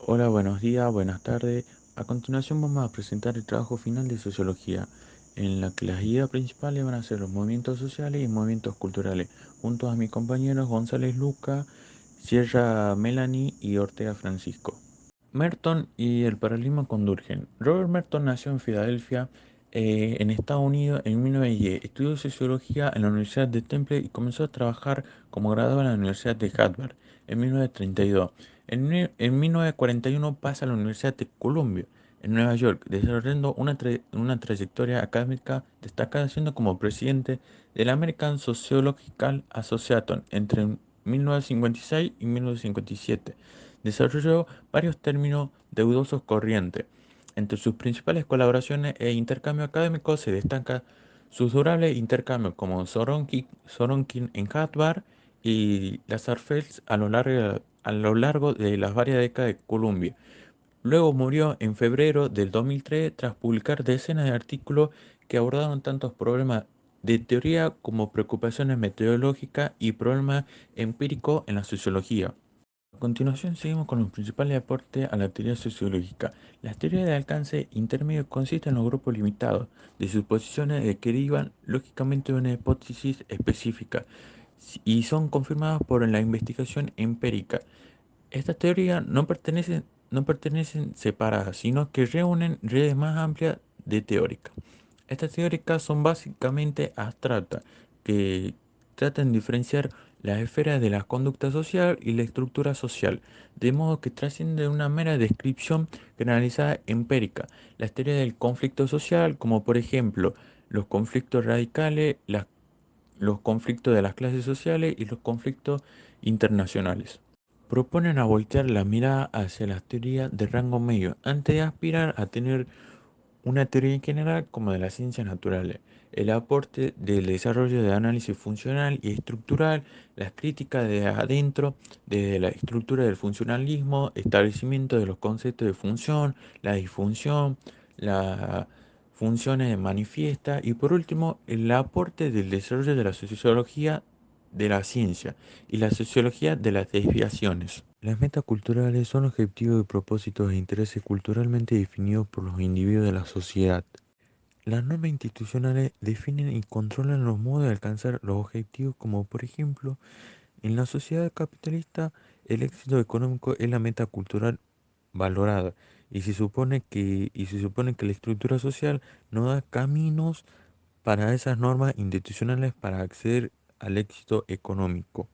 Hola, buenos días, buenas tardes. A continuación vamos a presentar el trabajo final de sociología, en la que las ideas principales van a ser los movimientos sociales y movimientos culturales, junto a mis compañeros González Luca, Sierra Melanie y Ortega Francisco. Merton y el paralelismo convergen. Robert Merton nació en Filadelfia, en Estados Unidos, en 1910. Estudió sociología en la Universidad de Temple y comenzó a trabajar como graduado en la Universidad de Harvard en 1932. En 1941 pasa a la Universidad de Columbia, en Nueva York, desarrollando una trayectoria académica destacada, siendo como presidente del American Sociological Association entre 1956 y 1957. Desarrolló varios términos deudosos corrientes. Entre sus principales colaboraciones e intercambios académicos se destaca sus durables intercambios como Soronkin en Harvard y Lazarsfeld a lo largo de las varias décadas de Columbia. Luego murió en febrero del 2003 tras publicar decenas de artículos que abordaron tantos problemas de teoría como preocupaciones metodológicas y problemas empíricos en la sociología. A continuación seguimos con los principales aportes a la teoría sociológica. Las teorías de alcance intermedio consisten en los grupos limitados de suposiciones que derivan lógicamente de una hipótesis específica y son confirmadas por la investigación empírica. Estas teorías no pertenecen separadas, sino que reúnen redes más amplias de teóricas. Estas teóricas son básicamente abstractas, que tratan de diferenciar las esferas de la conducta social y la estructura social, de modo que trasciende de una mera descripción generalizada empírica. Las teorías del conflicto social, como por ejemplo los conflictos radicales, los conflictos de las clases sociales y los conflictos internacionales. Proponen a voltear la mirada hacia las teorías de rango medio antes de aspirar a tener una teoría en general como de las ciencias naturales. El aporte del desarrollo de análisis funcional y estructural, las críticas de adentro, desde la estructura del funcionalismo, establecimiento de los conceptos de función, la disfunción, las funciones manifiestas y por último el aporte del desarrollo de la sociología de la ciencia y la sociología de las desviaciones. Las metas culturales son objetivos y propósitos e intereses culturalmente definidos por los individuos de la sociedad. Las normas institucionales definen y controlan los modos de alcanzar los objetivos, como por ejemplo, en la sociedad capitalista, el éxito económico es la meta cultural valorada y se supone que la estructura social nos da caminos para esas normas institucionales para acceder al éxito económico.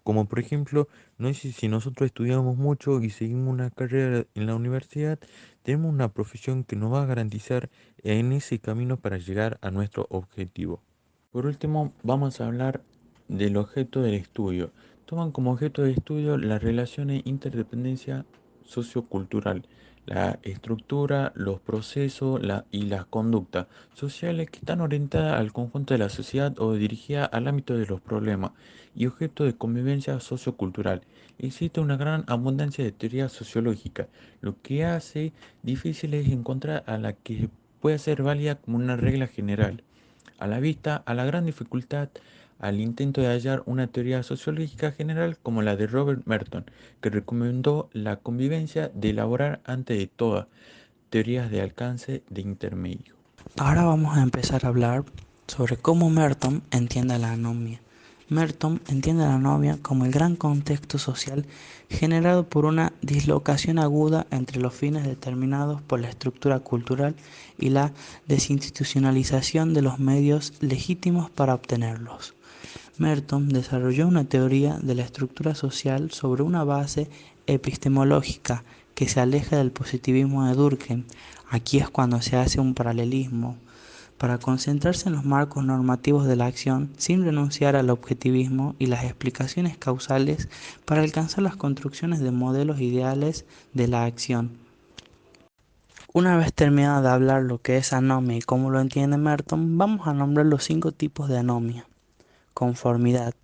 Como por ejemplo, no sé si nosotros estudiamos mucho y seguimos una carrera en la universidad, tenemos una profesión que nos va a garantizar en ese camino para llegar a nuestro objetivo. Por último, vamos a hablar del objeto del estudio. Toman como objeto de estudio las relaciones e interdependencia sociocultural, la estructura, los procesos y las conductas sociales que están orientadas al conjunto de la sociedad o dirigidas al ámbito de los problemas y objeto de convivencia sociocultural. Existe una gran abundancia de teoría sociológica, lo que hace difícil es encontrar a la que pueda ser válida como una regla general. A la vista, a la gran dificultad al intento de hallar una teoría sociológica general como la de Robert Merton, que recomendó la convivencia de elaborar ante de todas teorías de alcance de intermedio. Ahora vamos a empezar a hablar sobre cómo Merton entiende la anomia. Merton entiende la anomia como el gran contexto social generado por una dislocación aguda entre los fines determinados por la estructura cultural y la desinstitucionalización de los medios legítimos para obtenerlos. Merton desarrolló una teoría de la estructura social sobre una base epistemológica que se aleja del positivismo de Durkheim. Aquí es cuando se hace un paralelismo para concentrarse en los marcos normativos de la acción sin renunciar al objetivismo y las explicaciones causales para alcanzar las construcciones de modelos ideales de la acción. Una vez terminado de hablar lo que es anomia y cómo lo entiende Merton, vamos a nombrar los 5 tipos de anomia: conformidad,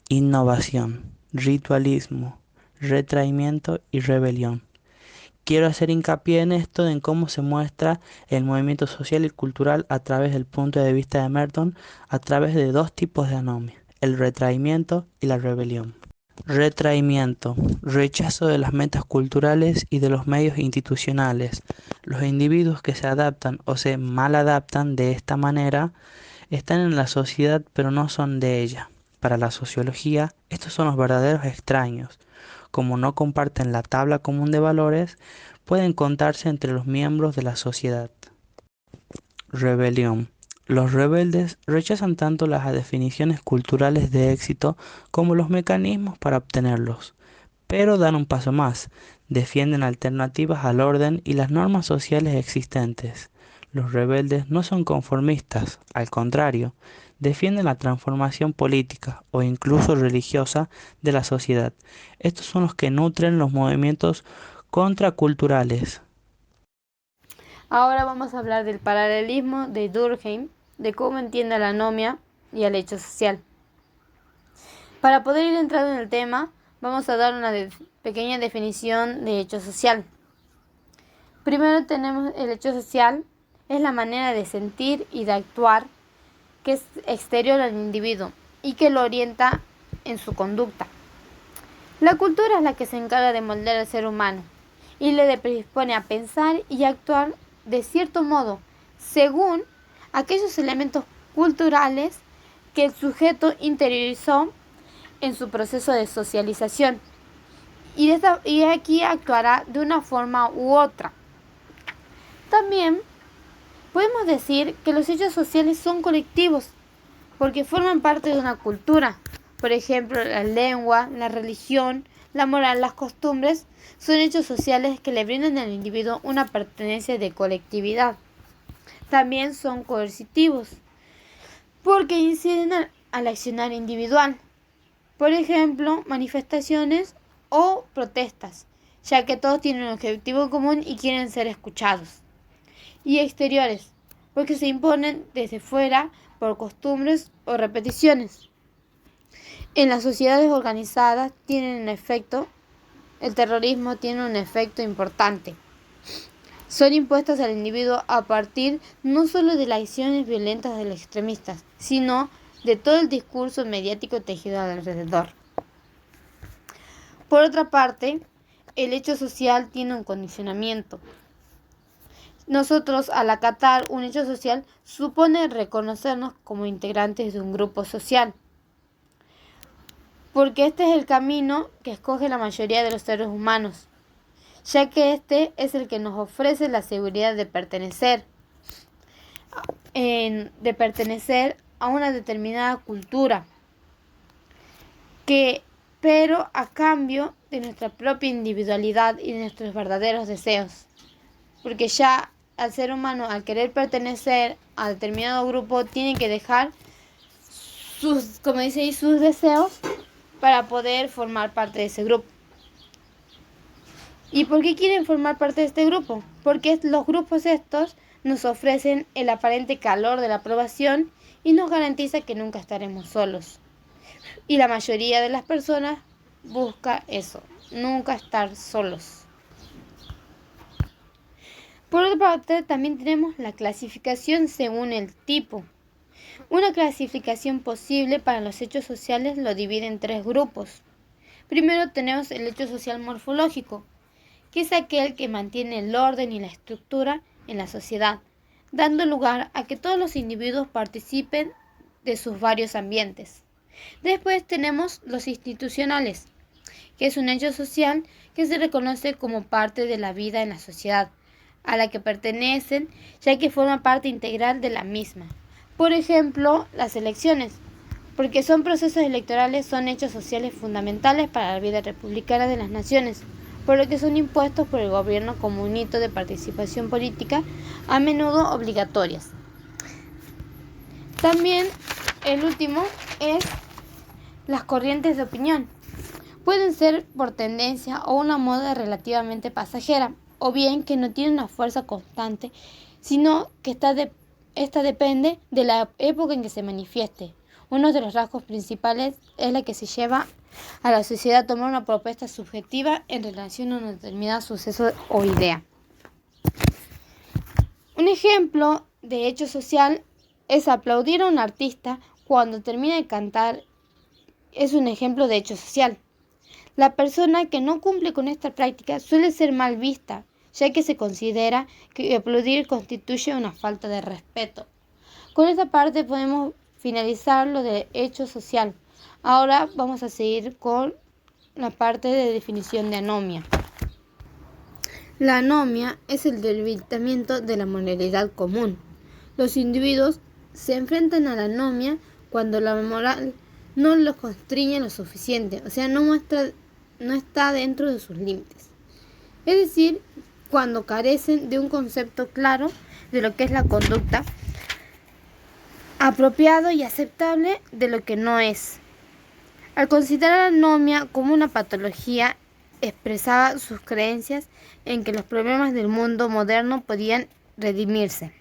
innovación, ritualismo, retraimiento y rebelión. Quiero hacer hincapié en esto, en cómo se muestra el movimiento social y cultural a través del punto de vista de Merton, a través de 2 tipos de anomia: el retraimiento y la rebelión. Retraimiento, rechazo de las metas culturales y de los medios institucionales. Los individuos que se adaptan o se maladaptan de esta manera están en la sociedad pero no son de ella. Para la sociología, estos son los verdaderos extraños. Como no comparten la tabla común de valores, pueden contarse entre los miembros de la sociedad. Rebelión. Los rebeldes rechazan tanto las definiciones culturales de éxito como los mecanismos para obtenerlos, pero dan un paso más, defienden alternativas al orden y las normas sociales existentes. Los rebeldes no son conformistas, al contrario, defienden la transformación política o incluso religiosa de la sociedad. Estos son los que nutren los movimientos contraculturales. Ahora vamos a hablar del paralelismo de Durkheim, de cómo entiende a la anomia y al hecho social. Para poder ir entrando en el tema, vamos a dar una pequeña definición de hecho social. Primero tenemos el hecho social, es la manera de sentir y de actuar que es exterior al individuo y que lo orienta en su conducta. La cultura es la que se encarga de moldear al ser humano y le predispone a pensar y actuar de cierto modo, según aquellos elementos culturales que el sujeto interiorizó en su proceso de socialización. Y aquí actuará de una forma u otra. También podemos decir que los hechos sociales son colectivos, porque forman parte de una cultura. Por ejemplo, la lengua, la religión, la moral, las costumbres son hechos sociales que le brindan al individuo una pertenencia de colectividad. También son coercitivos, porque inciden al accionar individual. Por ejemplo, manifestaciones o protestas, ya que todos tienen un objetivo común y quieren ser escuchados. Y exteriores, porque se imponen desde fuera por costumbres o repeticiones. En las sociedades organizadas el terrorismo tiene un efecto importante. Son impuestas al individuo a partir no solo de las acciones violentas de los extremistas, sino de todo el discurso mediático tejido alrededor. Por otra parte, el hecho social tiene un condicionamiento. Nosotros, al acatar un hecho social, supone reconocernos como integrantes de un grupo social, porque este es el camino que escoge la mayoría de los seres humanos, ya que este es el que nos ofrece la seguridad de pertenecer a una determinada cultura, pero a cambio de nuestra propia individualidad y de nuestros verdaderos deseos, porque ya al ser humano, al querer pertenecer a determinado grupo, tiene que dejar sus deseos para poder formar parte de ese grupo. ¿Y por qué quieren formar parte de este grupo? Porque los grupos estos nos ofrecen el aparente calor de la aprobación y nos garantiza que nunca estaremos solos. Y la mayoría de las personas busca eso, nunca estar solos. Por otra parte, también tenemos la clasificación según el tipo. Una clasificación posible para los hechos sociales lo divide en 3 grupos. Primero tenemos el hecho social morfológico, que es aquel que mantiene el orden y la estructura en la sociedad, dando lugar a que todos los individuos participen de sus varios ambientes. Después tenemos los institucionales, que es un hecho social que se reconoce como parte de la vida en la sociedad, a la que pertenecen, ya que forma parte integral de la misma. Por ejemplo, las elecciones, porque son procesos electorales, son hechos sociales fundamentales para la vida republicana de las naciones, por lo que son impuestos por el gobierno como un hito de participación política, a menudo obligatorias. También el último es las corrientes de opinión. Pueden ser por tendencia o una moda relativamente pasajera, o bien que no tiene una fuerza constante, sino que esta depende de la época en que se manifieste. Uno de los rasgos principales es la que se lleva a la sociedad a tomar una propuesta subjetiva en relación a un determinado suceso o idea. Un ejemplo de hecho social es aplaudir a un artista cuando termina de cantar. Es un ejemplo de hecho social. La persona que no cumple con esta práctica suele ser mal vista, ya que se considera que aplaudir constituye una falta de respeto. Con esta parte podemos finalizar lo de hecho social. Ahora vamos a seguir con la parte de definición de anomia. La anomia es el debilitamiento de la moralidad común. Los individuos se enfrentan a la anomia cuando la moral no los constriñe lo suficiente, o sea, no está dentro de sus límites. Es decir, cuando carecen de un concepto claro de lo que es la conducta, apropiado y aceptable de lo que no es. Al considerar la anomia como una patología, expresaba sus creencias en que los problemas del mundo moderno podían remediarse.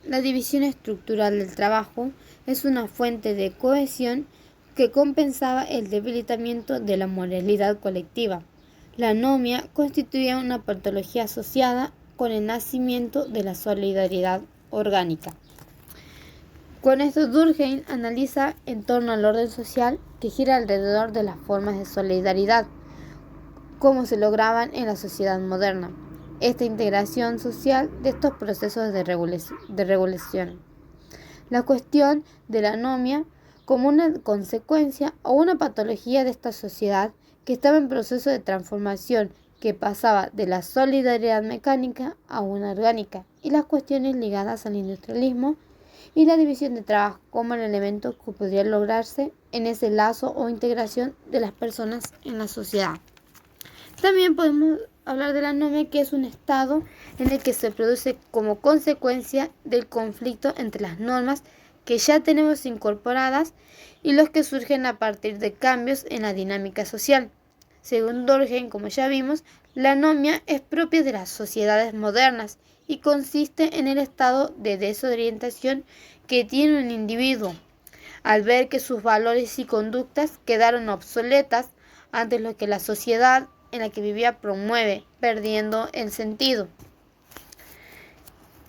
La división estructural del trabajo es una fuente de cohesión que compensaba el debilitamiento de la moralidad colectiva. La anomia constituía una patología asociada con el nacimiento de la solidaridad orgánica. Con esto, Durkheim analiza en torno al orden social que gira alrededor de las formas de solidaridad, cómo se lograban en la sociedad moderna, esta integración social de estos procesos de regulación. La cuestión de la anomia como una consecuencia o una patología de esta sociedad que estaba en proceso de transformación, que pasaba de la solidaridad mecánica a una orgánica, y las cuestiones ligadas al industrialismo y la división de trabajo como el elemento que podría lograrse en ese lazo o integración de las personas en la sociedad. También podemos hablar de la anomia, que es un estado en el que se produce como consecuencia del conflicto entre las normas que ya tenemos incorporadas y los que surgen a partir de cambios en la dinámica social. Según Durkheim, como ya vimos, la anomia es propia de las sociedades modernas y consiste en el estado de desorientación que tiene un individuo al ver que sus valores y conductas quedaron obsoletas ante lo que la sociedad en la que vivía promueve, perdiendo el sentido.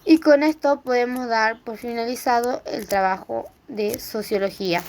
Y con esto podemos dar por finalizado el trabajo de sociología.